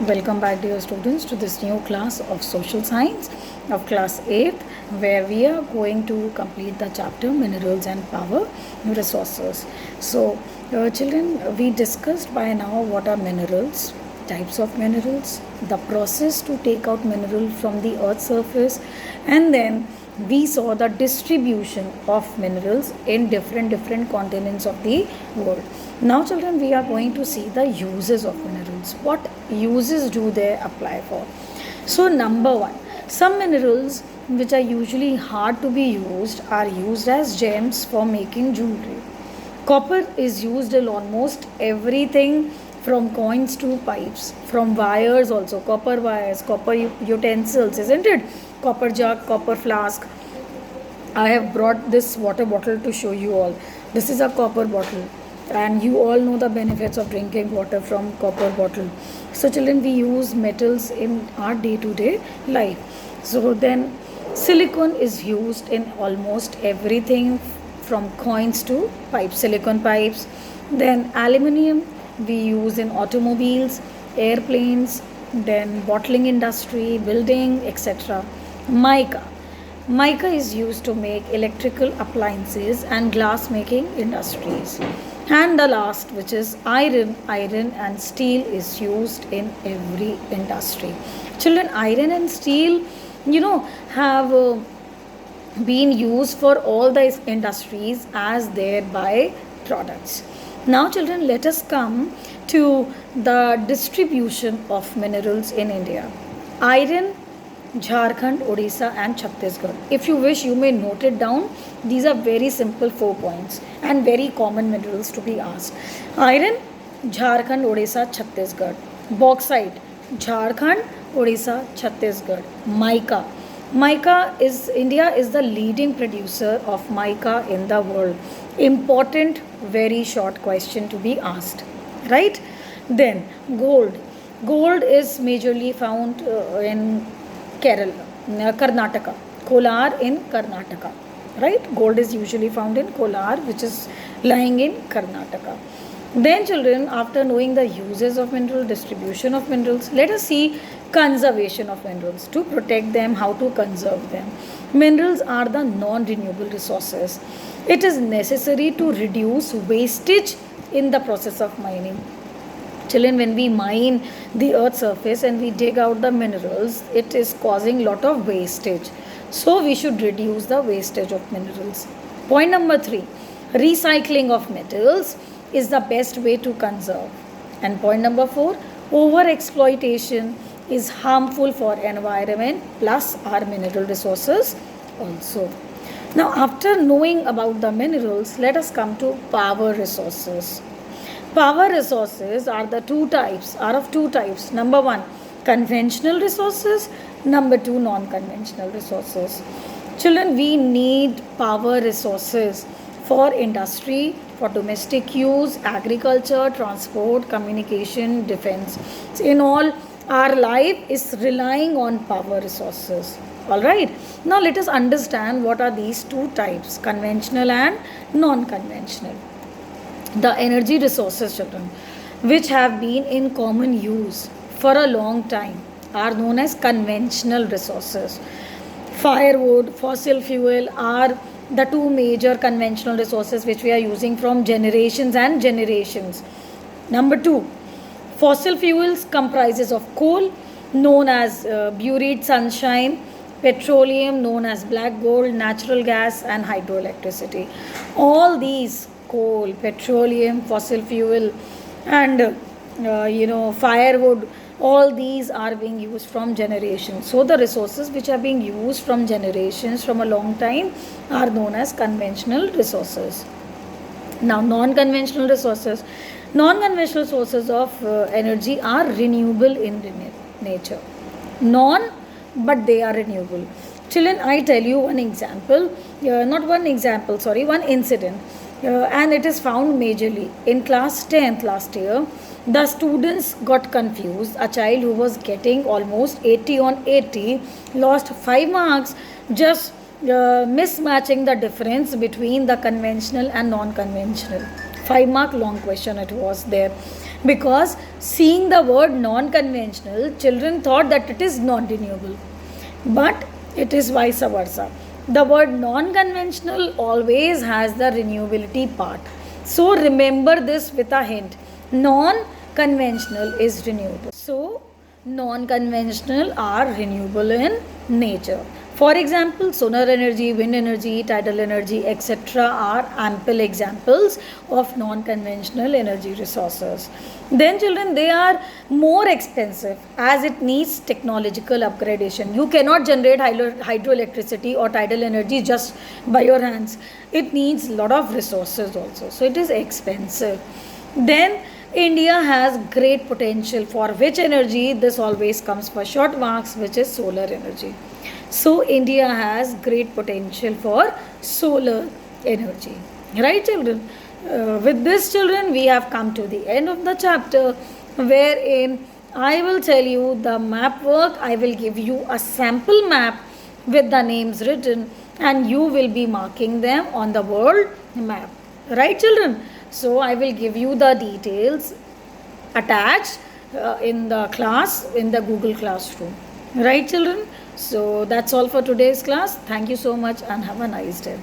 Welcome back, dear students, to this new class of social science of class 8th, where we are going to complete the chapter Minerals and Power Resources. So, children, we discussed by now what are minerals, types of minerals, the process to take out mineral from the earth's surface, and then we saw the distribution of minerals in different continents of the world. Now, children, we are going to see the uses of minerals. What uses do they apply for? So, number one, some minerals which are usually hard to be used are used as gems for making jewelry. Copper is used in almost everything from coins to pipes, from wires also, copper wires, copper utensils, isn't it? Copper jug, copper flask. I have brought this water bottle to show you all. This is a copper bottle, and you all know the benefits of drinking water from copper bottle. So children, we use metals in our day-to-day life. So then silicon is used in almost everything from coins to pipes, silicon pipes. Then aluminium we use in automobiles, airplanes, then bottling industry, building, etc. Mica. Mica is used to make electrical appliances and glass making industries. And the last, which is iron. Iron and steel is used in every industry. Children, iron and steel, have been used for all these industries as their byproducts. Now, children, let us come to the distribution of minerals in India. Iron, Jharkhand, Odisha, and Chhattisgarh. If you wish, you may note it down. These are very simple 4 points and very common minerals to be asked. Iron, Jharkhand, Odisha, Chhattisgarh. Bauxite, Jharkhand, Odisha, Chhattisgarh. Mica. India is the leading producer of mica in the world. Important, very short question to be asked, right? Then gold. Gold is majorly found in Kerala, Karnataka, Kolar in Karnataka, right? Gold is usually found in Kolar, which is lying in Karnataka. Then, children, after knowing the uses of mineral, distribution of minerals, let us see conservation of minerals. To protect them, how to conserve them. Minerals are the non-renewable resources. It is necessary to reduce wastage in the process of mining. Children, when we mine the earth's surface and we dig out the minerals, it is causing lot of wastage. So we should reduce the wastage of minerals. Point number 3, recycling of metals is the best way to conserve. And point number 4, over exploitation is harmful for environment plus our mineral resources also. Now, after knowing about the minerals, let us come to power resources. Power resources are of two types. Number 1, conventional resources. Number 2, non-conventional resources. Children, we need power resources for industry, for domestic use, agriculture, transport, communication, defense. So in all, our life is relying on power resources. Alright. Now let us understand what are these two types, conventional and non-conventional. The energy resources, children, which have been in common use for a long time, are known as conventional resources. Firewood, fossil fuel are the two major conventional resources which we are using from generations and generations. Number 2, fossil fuels comprises of coal, known as buried sunshine, petroleum, known as black gold, natural gas, and hydroelectricity. All these, coal, petroleum, fossil fuel, and firewood, all these are being used from generations. So the resources which are being used from generations from a long time are known as conventional resources. Now, non-conventional resources. Non-conventional sources of energy are renewable in nature. But they are renewable. Children, I tell you one example, one incident. And it is found majorly in class 10th last year. The students got confused. A child who was getting almost 80 on 80 lost 5 marks just mismatching the difference between the conventional and non-conventional. 5 mark long question it was there. because seeing the word non-conventional, children thought that it is non-renewable, but it is vice versa. The word non-conventional always has the renewability part. So remember this with a hint. Non-conventional is renewable. So non-conventional are renewable in nature. For example, solar energy, wind energy, tidal energy, etc. are ample examples of non-conventional energy resources. Then children, they are more expensive as it needs technological upgradation. You cannot generate hydroelectricity or tidal energy just by your hands. It needs a lot of resources also. So it is expensive. Then India has great potential for which energy? This always comes for short marks, which is solar energy. So India has great potential for solar energy. Right children? With this children, we have come to the end of the chapter, wherein I will tell you the map work. I will give you a sample map with the names written, and you will be marking them on the world map. Right children? So I will give you the details attached in the class, in the Google Classroom. Right children? So that's all for today's class. Thank you so much and have a nice day.